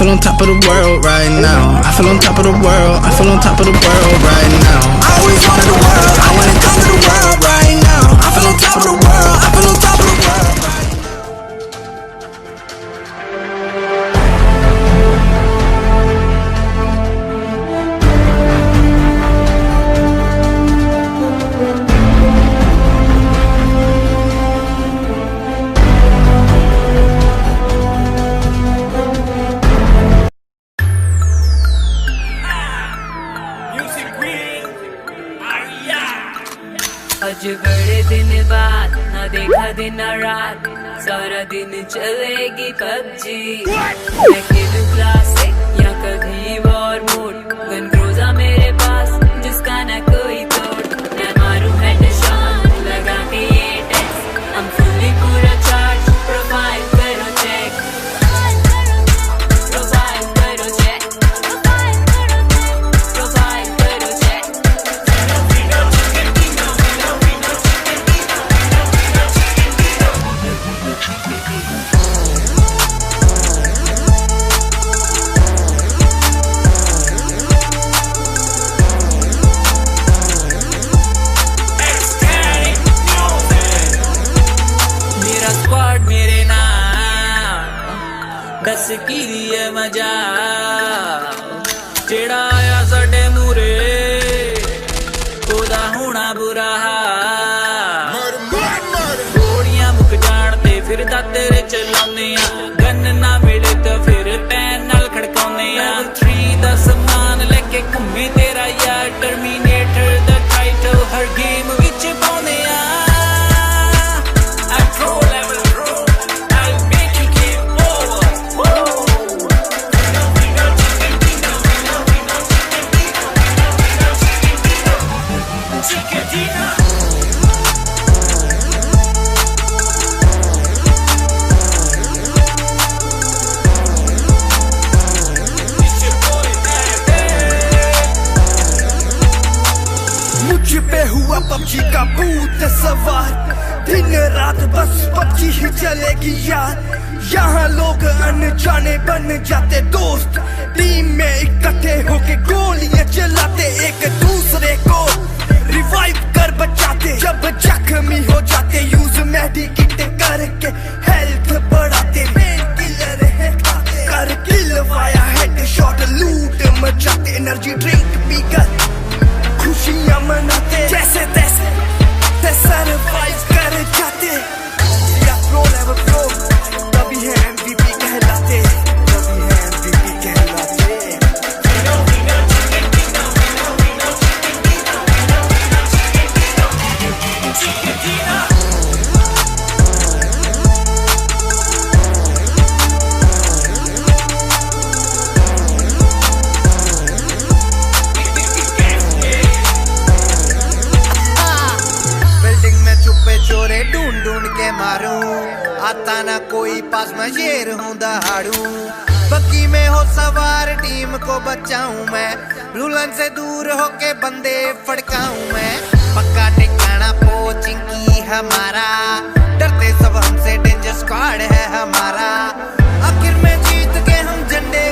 feel on top of the world right now. I feel on top of the world. I feel on top of the world right now. I always wanted the world. I wanna conquer the world right now. I feel on top of the world. I feel on top of the world right now. आज बड़े दिन बाद ना देखा दिन रात, सारा दिन चलेगी पबजी। मैं खेलूं क्लासिक या कभी वॉर मोड, गन क्रूज़ा मेरे पास जिसका ना कोई तोड़। मैं मारूं हेडशॉट लगा के ये टेक्स्ट, I'm fully पूरा चार्ज। प्रोफाइल करो चेक, प्रोफाइल करो चेक, प्रोफाइल करो चेक। मेरे नाम दस की दिए मजा, जेड़ा आया साडे मूरे ओदा होना बुरा हाल। गोलियां मुक जान ते फिर तेरे चलाने आ, गन ना मिले तो फिर पैन नाल खड़काउने आ। 3 दा समान लेके घूमे तेरा यार, टर्मिनेटर दा टाइटल हर गेम विच पाउने आ। मुझ पे हुआ पबजी का भूत सवार, दिन रात बस पबजी ही चलेगी यार। यहाँ लोग अनजाने बन जाते दोस्त, टीम में इकट्ठे होके गोलियां चलाते, एक दूसरे को रिवाइव कर बचाते। जब जख्मी हो जाते यूज मेडिकेट करके हेल्थ बढ़ाते। पेन किलर है खाते कर किल वाया हेडशॉट, लूट मचाते। एनर्जी ड्रिंक पीकर खुशियां मनाते, जैसे तैसे सरवाइव कर जाते। या प्रो लेवल प्रो तभी है MVP कहलाते, तभी है MVP कहलाते। चोरे ढूंढ ढूंढ के मारूं, आता ना कोई पास में शेर हूं दहाड़ू। बग्गी में हो सवार टीम को बचाऊं मैं, रुलन से दूर होके बंदे फड़काऊं मैं। पक्का ठिकाना पोचिंग की हमारा, डरते सब हमसे, डेंजर स्क्वाड है हमारा। आखिर में जीत के हम झंडे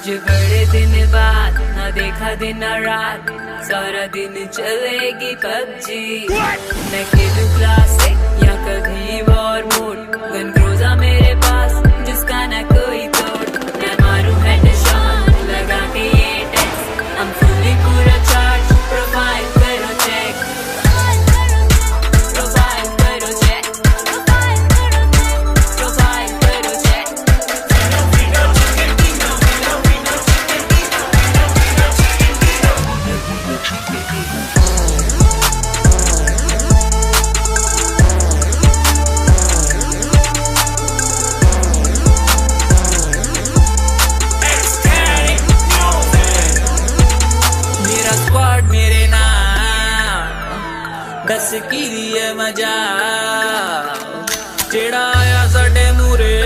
आज बड़े दिन बाद ना देखा दिन रात, सारा दिन चलेगी पबजी। मैं खेलूं क्लासिक या कभी वॉर मोड, गन क्रूज़ा मेरे पास जिसका ना कोई तोड़। मैं मारूं हेडशॉट लगा के ये टेक्स्ट, I'm fully पूरा चार्ज, प्रोफाइल करो चेक, प्रोफाइल करो चेक, प्रोफाइल करो चेक। मेरा स्क्वाड मेरे नाम, दस की दिए मजा, जेड़ा आया साडे मूरे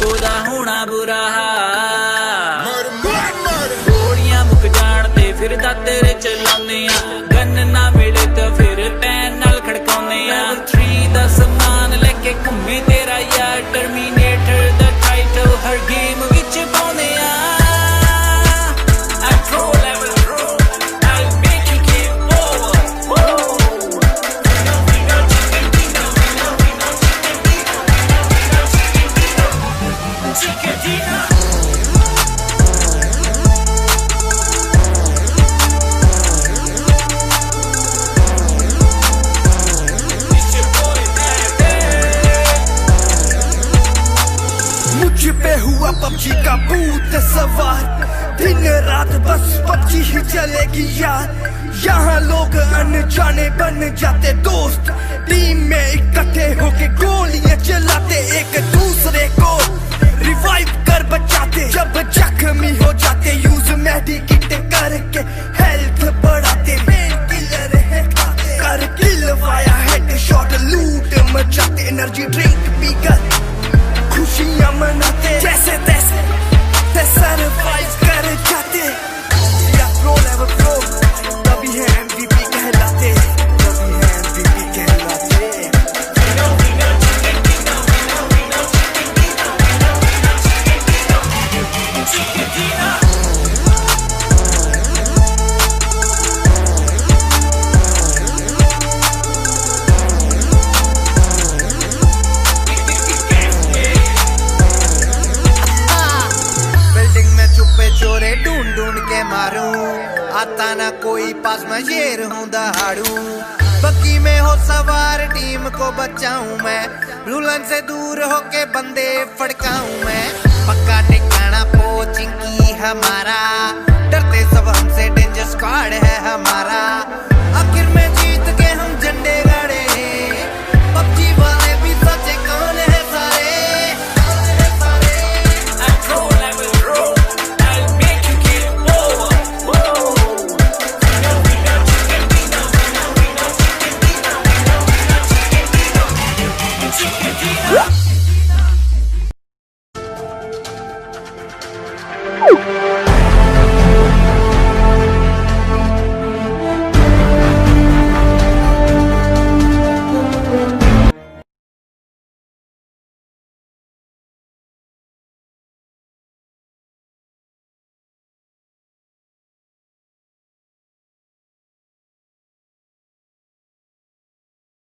ओदा होना बुरा हाल। गोलियां मुक जान ते फिर तेरे चलाने आ, गन ना मिले तो फिर पैन नाल खड़काउने आ। 3 दा समान लेके घूमे तेरा यार, टर्मिनेटर दा टाइटल हर गेम विच पाउने आ। मुझ पे हुआ पबजी का भूत सवार, दिन रात बस पबजी ही चलेगी यार। यहाँ लोग अनजाने बन जाते दोस्त, टीम में इकट्ठे होके गोलियां चलाते, एक दूसरे को रिवाइव कर बचाते। जब जख्मी हो जाते यूज मेडिकेट करके हेल्थ बढ़ाते। मेन किलर है खाते, कर किल वाया हेडशॉट, लूट मचाते। एनर्जी ड्रिंक पीकर खुशियां मनाते, जैसे तैसे ते सरवाइव कर जाते। या प्रो लेवल प्रो, तभी है MVP कहलाते, तभी है MVP कहलाते। बिल्डिंग में छुपे चोरे ढूंढ ढूंढ के मारूं, आता ना कोई पास में शेर हूं दहाड़ू। बग्गी में हो सवार टीम को बचाऊं मैं, रुलन से दूर होके बंदे फड़काऊं मैं। पक्का ठिकाना पोचिंग की हमारा, डरते सब हमसे, डेंजर स्क्वाड है हमारा।